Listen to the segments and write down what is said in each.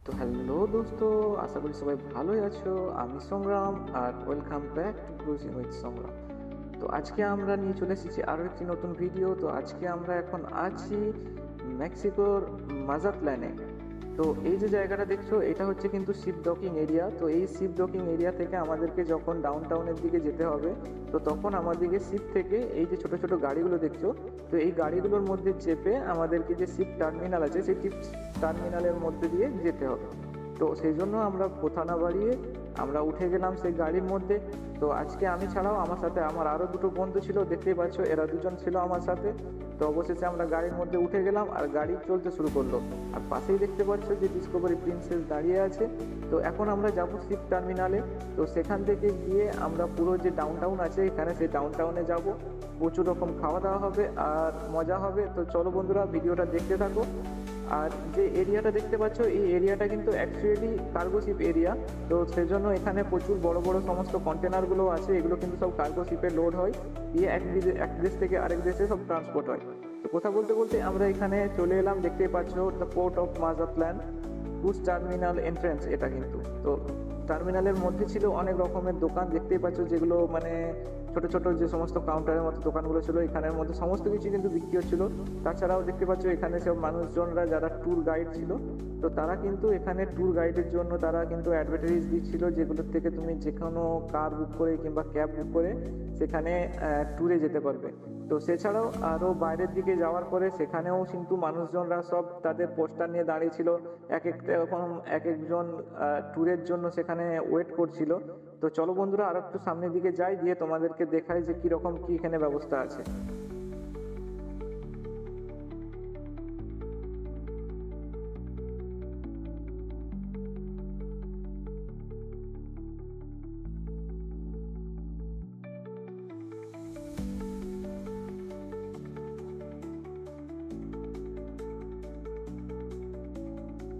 তো হ্যালো দোস্ত, আশা করি সবাই ভালোই আছো। আমি সংগ্রাম আর welcome back to cruising with Sangram. তো আজকে আমরা নিয়ে চলে এসেছি আরও একটি নতুন ভিডিও। তো আজকে আমরা এখন আছি মেক্সিকোর মাজাতল্যানে। তো এই যে জায়গাটা দেখছো, এটা হচ্ছে কিন্তু শিপ ডকিং এরিয়া। তো এই শিপ ডকিং এরিয়া থেকে আমাদেরকে যখন ডাউন টাউনের দিকে যেতে হবে, তো তখন আমাদেরকে শিপ থেকে এই যে ছোট ছোট গাড়িগুলো দেখছো, তো এই গাড়িগুলোর মধ্যে চেপে আমাদেরকে যে শিপ টার্মিনাল আছে সেই শিপ টার্মিনালের মধ্যে দিয়ে যেতে হবে। তো সেই জন্য আমরা কথা না বাড়িয়ে আমরা উঠে গেলাম সেই গাড়ির মধ্যে। তো আজকে আমি ছাড়াও আমার সাথে আমার আরও দুটো বন্ধু ছিল, দেখতেই পাচ্ছ এরা দুজন ছিল আমার সাথে। তো অবশেষে আমরা গাড়ির মধ্যে উঠে গেলাম আর গাড়ি চলতে শুরু করলো। আর পাশেই দেখতে পাচ্ছ যে ডিসকভারি প্রিন্সেস দাঁড়িয়ে আছে। তো এখন আমরা যাবো শিপ টার্মিনালে। তো সেখান থেকে গিয়ে আমরা পুরো যে ডাউন টাউন আছে এখানে, সেই ডাউন টাউনে যাবো। প্রচুর রকম খাওয়া দাওয়া হবে আর মজা হবে। তো চলো বন্ধুরা, ভিডিওটা দেখতে থাকো। আর যে এরিয়াটা দেখতে পাচ্ছ, এই এরিয়াটা কিন্তু অ্যাকচুয়ালি কার্গো শিপ এরিয়া। তো সেজন্য এখানে প্রচুর বড় বড় সমস্ত কন্টেনারগুলো আছে, এগুলো কিন্তু সব কার্গো শিপে লোড হয়, দিয়ে এক দেশ থেকে আরেক দেশে সব ট্রান্সপোর্ট হয়। তো কথা বলতে বলতে আমরা এখানে চলে এলাম, দেখতেই পাচ্ছ the port of Mazatlan cruise terminal entrance এটা কিন্তু। তো টার্মিনালের মধ্যে ছিল অনেক রকমের দোকান, দেখতেই পাচ্ছ, যেগুলো মানে ছোট ছোট যে সমস্ত কাউন্টারের মতো দোকানগুলো ছিল, এখানের মধ্যে সমস্ত কিছু কিন্তু বিক্রি হচ্ছিল। তাছাড়াও দেখতে পাচ্ছ এখানে সব মানুষজনরা যারা ট্যুর গাইড ছিল, তো তারা কিন্তু এখানে ট্যুর গাইডের জন্য তারা কিন্তু অ্যাডভার্টাইজ দিচ্ছিল, যেগুলোর থেকে তুমি যে কোনো কার বুক করে কিংবা ক্যাব বুক করে সেখানে ট্যুরে যেতে পারবে। তো সেছাড়াও আরও বাইরের দিকে যাওয়ার পরে সেখানেও কিন্তু মানুষজনরা সব তাদের পোস্টার নিয়ে দাঁড়িয়েছিল, এক একটা এরকম এক একজন ট্যুরের জন্য সেখানে ওয়েট করছিল। তো চলো বন্ধুরা, আর একটু সামনের দিকে যাই, দিয়ে তোমাদেরকে দেখাই যে কীরকম কী এখানে ব্যবস্থা আছে।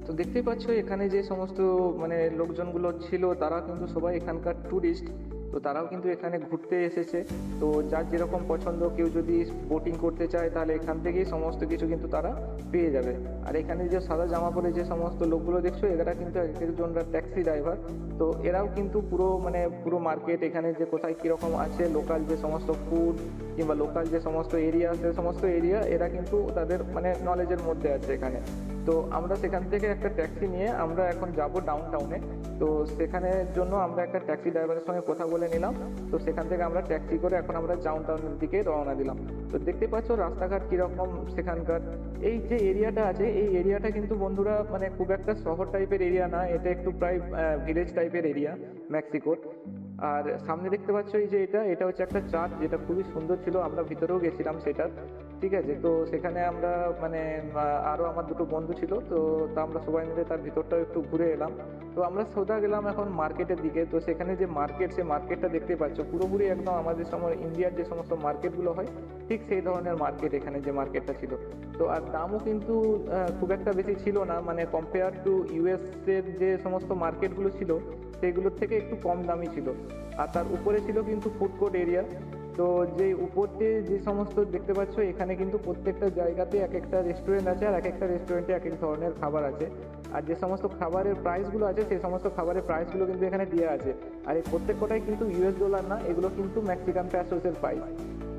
তো দেখতেই পাচ্ছ এখানে যে সমস্ত মানে লোকজনগুলো ছিল, তারা কিন্তু সবাই এখানকার ট্যুরিস্ট। তো তারাও কিন্তু এখানে ঘুরতে এসেছে। তো যার যেরকম পছন্দ, কেউ যদি বোটিং করতে চায় তাহলে এখান থেকেই সমস্ত কিছু কিন্তু তারা পেয়ে যাবে। আর এখানে যে সাদা জামা পরে যে সমস্ত লোকগুলো দেখছো, এরা কিন্তু এক একজনরা ট্যাক্সি ড্রাইভার। তো এরাও কিন্তু পুরো মানে পুরো মার্কেট এখানে যে কোথায় কীরকম আছে, লোকাল যে সমস্ত ফুড কিংবা লোকাল যে সমস্ত এরিয়া, সে সমস্ত এরিয়া এরা কিন্তু তাদের মানে নলেজের মধ্যে আছে এখানে। তো আমরা সেখান থেকে একটা ট্যাক্সি নিয়ে আমরা এখন যাব ডাউন টাউনে। তো সেখানের জন্য আমরা একটা ট্যাক্সি ড্রাইভারের সঙ্গে কথা বলে নিলাম। তো সেখান থেকে আমরা ট্যাক্সি করে এখন আমরা ডাউন টাউনের দিকে রওনা দিলাম। তো দেখতে পাচ্ছ রাস্তাঘাট কীরকম সেখানকার। এই যে এরিয়াটা আছে, এই এরিয়াটা কিন্তু বন্ধুরা মানে খুব একটা শহর টাইপের এরিয়া না, এটা একটু প্রায় ভিলেজ টাইপের এরিয়া মেক্সিকোর। আর সামনে দেখতে পাচ্ছ এই যে এটা এটা হচ্ছে একটা চার্চ, যেটা খুবই সুন্দর ছিল, আমরা ভিতরেও গেছিলাম সেটার। ঠিক আছে, তো সেখানে আমরা মানে আরও আমার দুটো বন্ধু ছিল, তো তা আমরা সবাই মিলে তার ভিতরটাও একটু ঘুরে এলাম। তো আমরা সোজা গেলাম এখন মার্কেটের দিকে। তো সেখানে যে মার্কেট, সে মার্কেটটা দেখতে পাচ্ছ পুরোপুরি একদম আমাদের সময় ইন্ডিয়ার যে সমস্ত মার্কেটগুলো হয় ঠিক সেই ধরনের মার্কেট এখানে যে মার্কেটটা ছিল। তো আর দামও কিন্তু খুব একটা বেশি ছিল না, মানে কম্পেয়ার টু ইউএস এর যে সমস্ত মার্কেটগুলো ছিল সেগুলোর থেকে একটু কম দামি ছিল। আর তার উপরে ছিল কিন্তু ফুড কোর্ট এরিয়া। তো যে উপরতে যে সমস্ত দেখতে পাচ্ছ, এখানে কিন্তু প্রত্যেকটা জায়গাতে এক একটা রেস্টুরেন্ট আছে, আর এক একটা রেস্টুরেন্টে এক এক ধরনের খাবার আছে। আর যে সমস্ত খাবারের প্রাইসগুলো আছে সেই সমস্ত খাবারের প্রাইসগুলো কিন্তু এখানে দেওয়া আছে। আর এই প্রত্যেক কটাই কিন্তু ইউএস ডলার না, এগুলো কিন্তু মেক্সিকান প্যাসোসের প্রাইস।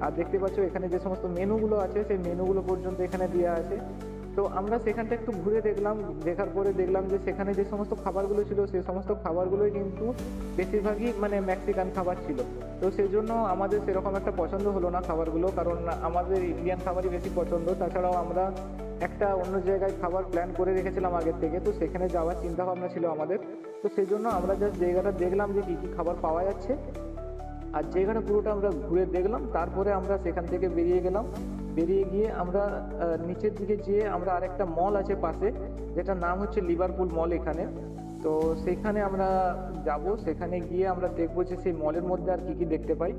আর দেখতে পাচ্ছ এখানে যে সমস্ত মেনুগুলো আছে সেই মেনুগুলো পর্যন্ত এখানে দেওয়া আছে। তো আমরা সেখানটা একটু ঘুরে দেখলাম, দেখার পরে দেখলাম যে সেখানে যে সমস্ত খাবারগুলো ছিল সেই সমস্ত খাবারগুলোই কিন্তু বেশিরভাগই মানে মেক্সিকান খাবার ছিল। তো সেই জন্য আমাদের সেরকম একটা পছন্দ হলো না খাবারগুলো, কারণ আমাদের ইন্ডিয়ান খাবারই বেশি পছন্দ। তাছাড়াও আমরা একটা অন্য জায়গায় খাবার প্ল্যান করে রেখেছিলাম আগের থেকে, তো সেখানে যাওয়ার চিন্তা ভাবনা ছিল আমাদের। তো সেই জন্য আমরা জাস্ট জায়গাটা দেখলাম যে কী কী খাবার পাওয়া যাচ্ছে, আর জায়গাটা পুরোটা আমরা ঘুরে দেখলাম। তারপরে আমরা সেখান থেকে বেরিয়ে গেলাম। বেরিয়ে গিয়ে আমরা নিচের দিকে যেয়ে আমরা আরেকটা মল আছে পাশে, যেটার নাম হচ্ছে লিভারপুল মল এখানে। তো সেখানে আমরা যাব, সেখানে গিয়ে আমরা দেখবো যে সেই মলের মধ্যে আর কি কি দেখতে পাই।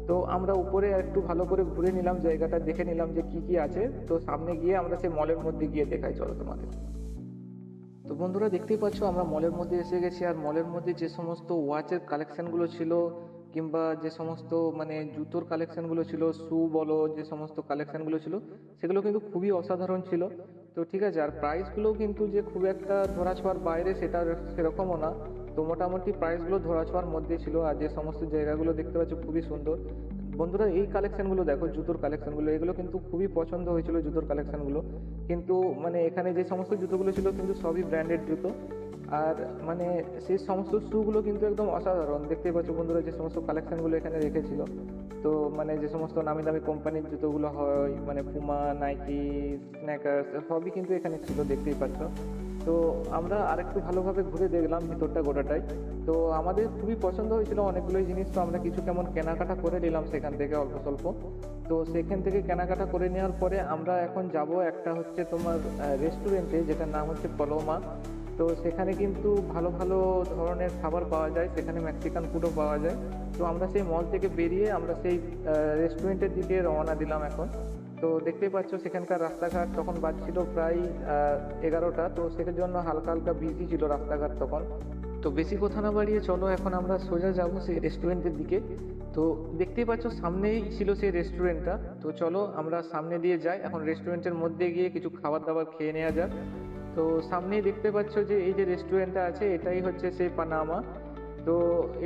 তো আমরা উপরে একটু ভালো করে ঘুরে নিলাম, জায়গাটা দেখে নিলাম যে কি কি আছে। তো সামনে গিয়ে আমরা সেই মলের মধ্যে গিয়ে দেখাই, চলো তোমাদের। তো বন্ধুরা দেখতেই পাচ্ছ আমরা মলের মধ্যে এসে গেছি। আর মলের মধ্যে যে সমস্ত ওয়াচের কালেকশনগুলো ছিল কিংবা যে সমস্ত মানে জুতোর কালেকশনগুলো ছিল, শু বলো, যে সমস্ত কালেকশনগুলো ছিল সেগুলো কিন্তু খুবই অসাধারণ ছিল। তো ঠিক আছে, আর প্রাইসগুলোও কিন্তু যে খুব একটা ধরাছোঁয়ার বাইরে সেটা সেরকমও না। তো মোটামুটি প্রাইসগুলো ধরাছোঁয়ার মধ্যে ছিল, আর যে সমস্ত জায়গাগুলো দেখতে পাচ্ছ খুবই সুন্দর। বন্ধুরা এই কালেকশনগুলো দেখো, জুতোর কালেকশনগুলো, এগুলো কিন্তু খুবই পছন্দ হয়েছিল জুতোর কালেকশনগুলো। কিন্তু মানে এখানে যে সমস্ত জুতোগুলো ছিল কিন্তু সবই ব্র্যান্ডেড জুতো। আর মানে সেই সমস্ত শুগুলো কিন্তু একদম অসাধারণ, দেখতেই পাচ্ছ বন্ধুরা যে সমস্ত কালেকশনগুলো এখানে রেখেছিল। তো মানে যে সমস্ত নামি দামি কোম্পানির জুতোগুলো হয়, মানে পুমা, নাইকি, স্ন্যাকার্স, সবই কিন্তু এখানে ছিল, দেখতেই পাচ্ছ। তো আমরা আরেকটু ভালোভাবে ঘুরে দেখলাম ভিতরটা গোটাটাই। তো আমাদের খুবই পছন্দ হয়েছিল অনেকগুলোই জিনিস, তো আমরা কিছু কেমন কেনাকাটা করে নিলাম সেখান থেকে অল্প স্বল্প। তো সেখান থেকে কেনাকাটা করে নেওয়ার পরে আমরা এখন যাব একটা হচ্ছে তোমার রেস্টুরেন্টে, যেটার নাম হচ্ছে পলোমা। তো সেখানে কিন্তু ভালো ভালো ধরনের খাবার পাওয়া যায়, সেখানে মেক্সিকান ফুডও পাওয়া যায়। তো আমরা সেই মল থেকে বেরিয়ে আমরা সেই রেস্টুরেন্টের দিকে রওনা দিলাম এখন। তো দেখতেই পাচ্ছ সেখানকার রাস্তাঘাট তখন বাজছিল প্রায় 11টা, তো সেটার জন্য হালকা হালকা বিজি ছিল রাস্তাঘাট তখন। তো বেশি কথা না বাড়িয়ে চলো এখন আমরা সোজা যাবো সেই রেস্টুরেন্টের দিকে। তো দেখতেই পাচ্ছ সামনেই ছিল সেই রেস্টুরেন্টটা, তো চলো আমরা সামনে দিয়ে যাই, এখন রেস্টুরেন্টের মধ্যে গিয়ে কিছু খাবার দাবার খেয়ে নেওয়া যাক। তো সামনেই দেখতে পাচ্ছ যে এই যে রেস্টুরেন্টটা আছে এটাই হচ্ছে সেই পানামা। তো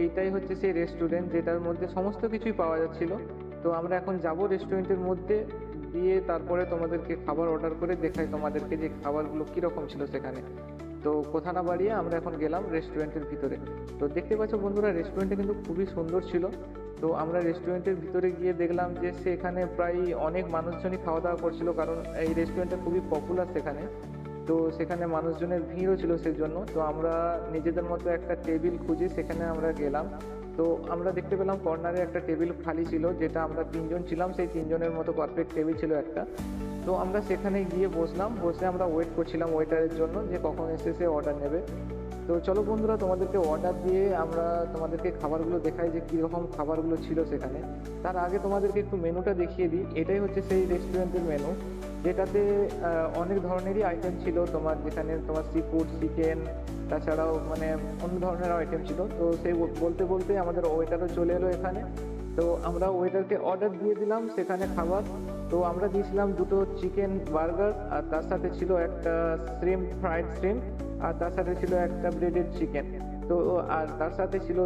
এইটাই হচ্ছে সেই রেস্টুরেন্ট যেটার মধ্যে সমস্ত কিছুই পাওয়া যাচ্ছিল। তো আমরা এখন যাব রেস্টুরেন্টের মধ্যে, দিয়ে তারপরে তোমাদেরকে খাবার অর্ডার করে দেখাই তোমাদেরকে যে খাবারগুলো কীরকম ছিল সেখানে। তো কথা না বাড়িয়ে আমরা এখন গেলাম রেস্টুরেন্টের ভিতরে। তো দেখতে পাচ্ছ বন্ধুরা রেস্টুরেন্টটা কিন্তু খুবই সুন্দর ছিল। তো আমরা রেস্টুরেন্টের ভিতরে গিয়ে দেখলাম যে সেখানে প্রায় অনেক মানুষজনই খাওয়া দাওয়া করছিল, কারণ এই রেস্টুরেন্টটা খুবই পপুলার সেখানে। তো সেখানে মানুষজনের ভিড়ও ছিল সেজন্য। তো আমরা নিজেদের মতো একটা টেবিল খুঁজে সেখানে আমরা গেলাম। তো আমরা দেখতে পেলাম কর্নারে একটা টেবিল খালি ছিল, যেটা আমরা 3জন ছিলাম, সেই 3জনের মতো পারফেক্ট টেবিল ছিল একটা। তো আমরা সেখানে গিয়ে বসলাম, বসে আমরা ওয়েট করছিলাম ওয়েটারের জন্য যে কখন এসে সে অর্ডার নেবে। তো চলো বন্ধুরা তোমাদেরকে অর্ডার দিয়ে আমরা তোমাদেরকে খাবারগুলো দেখাই যে কীরকম খাবারগুলো ছিল সেখানে। তার আগে তোমাদেরকে একটু মেনুটা দেখিয়ে দিই। এটাই হচ্ছে সেই রেস্টুরেন্টের মেনু, যেটাতে অনেক ধরনেরই আইটেম ছিল তোমার, যেখানে তোমার সি ফুড, চিকেন, তাছাড়াও মানে অন্য ধরনের আইটেম ছিল। তো সেই বলতে বলতে আমাদের ওয়েটারও চলে এলো এখানে। তো আমরা ওয়েটারকে অর্ডার দিয়ে দিলাম সেখানে খাবার। তো আমরা দিয়েছিলাম 2টো চিকেন বার্গার, আর তার সাথে ছিল একটা ফ্রাইড শ্রিম্প, আর তার সাথে ছিল একটা ব্রেডেড চিকেন। তো আর তার সাথে ছিল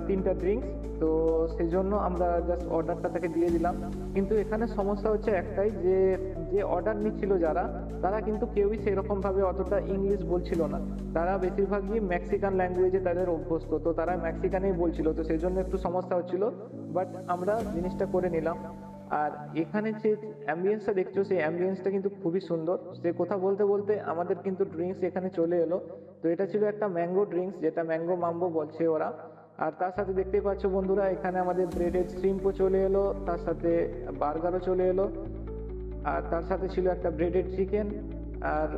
3টা ড্রিঙ্কস। তো সেই জন্য আমরা জাস্ট অর্ডারটা তাকে দিয়ে দিলাম। কিন্তু এখানে সমস্যা হচ্ছে একটাই, যে যে অর্ডার নিচ্ছিল যারা, তারা কিন্তু কেউই সেরকমভাবে অতটা ইংলিশ বলছিল না। তারা বেশিরভাগই মেক্সিকান ল্যাঙ্গুয়েজে তাদের অভ্যস্ত, তো তারা মেক্সিকানেই বলছিল, তো সেই জন্য একটু সমস্যা হচ্ছিল। বাট আমরা জিনিসটা করে নিলাম। আর এখানে যে অ্যাম্বিয়েন্সটা দেখছো, সেই অ্যাম্বিয়েন্সটা কিন্তু খুবই সুন্দর। সে কথা বলতে বলতে আমাদের কিন্তু ড্রিঙ্কস এখানে চলে এলো। তো এটা ছিল একটা ম্যাঙ্গো ড্রিঙ্কস, যেটা ম্যাঙ্গো মাম্বো বলছে ওরা। আর তার সাথে দেখতেই পাচ্ছ বন্ধুরা এখানে আমাদের ব্রেডেড শ্রিম্পও চলে এলো, তার সাথে বার্গারও চলে এলো, আর তার সাথে ছিল একটা ব্রেডেড চিকেন। আর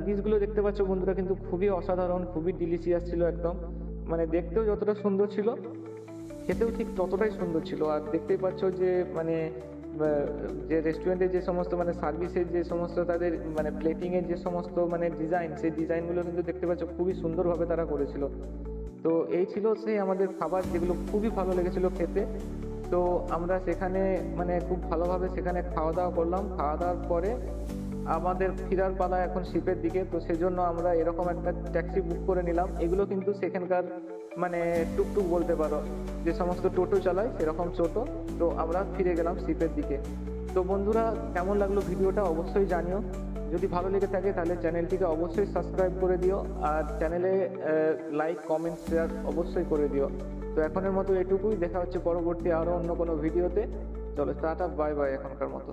ডিশগুলো দেখতে পাচ্ছ বন্ধুরা কিন্তু খুবই অসাধারণ, খুবই ডিলিশিয়াস ছিল একদম। মানে দেখতেও যতটা সুন্দর ছিল, খেতেও ঠিক ততটাই সুন্দর ছিল। আর দেখতেই পাচ্ছ যে মানে যে রেস্টুরেন্টের যে সমস্ত মানে সার্ভিসের যে সমস্ত তাদের মানে প্লেটিংয়ের যে সমস্ত মানে ডিজাইন, সেই ডিজাইনগুলো কিন্তু দেখতে পাচ্ছ খুবই সুন্দরভাবে তারা করেছিল। তো এই ছিল সেই আমাদের খাবার, যেগুলো খুবই ভালো লেগেছিল খেতে। তো আমরা সেখানে মানে খুব ভালোভাবে সেখানে খাওয়া দাওয়া করলাম। খাওয়া দাওয়ার পরে আমাদের ফেরার পালা এখন শিপের দিকে। তো সেজন্য আমরা এরকম একটা ট্যাক্সি বুক করে নিলাম। এগুলো কিন্তু সেখানকার মানে টুকটুক বলতে পারো, যে সমস্ত টোটো চালায় সেরকম টোটো। তো আমরা ফিরে গেলাম শিপের দিকে। তো বন্ধুরা কেমন লাগলো ভিডিওটা অবশ্যই জানিও। যদি ভালো লেগে থাকে তাহলে চ্যানেলটিকে অবশ্যই সাবস্ক্রাইব করে দিও, আর চ্যানেলে লাইক, কমেন্ট, শেয়ার অবশ্যই করে দিও। তো এখনের মতো এটুকুই, দেখা হচ্ছে পরবর্তী আরও অন্য কোনো ভিডিওতে। চলো টাটা, বাই বাই এখনকার মতো।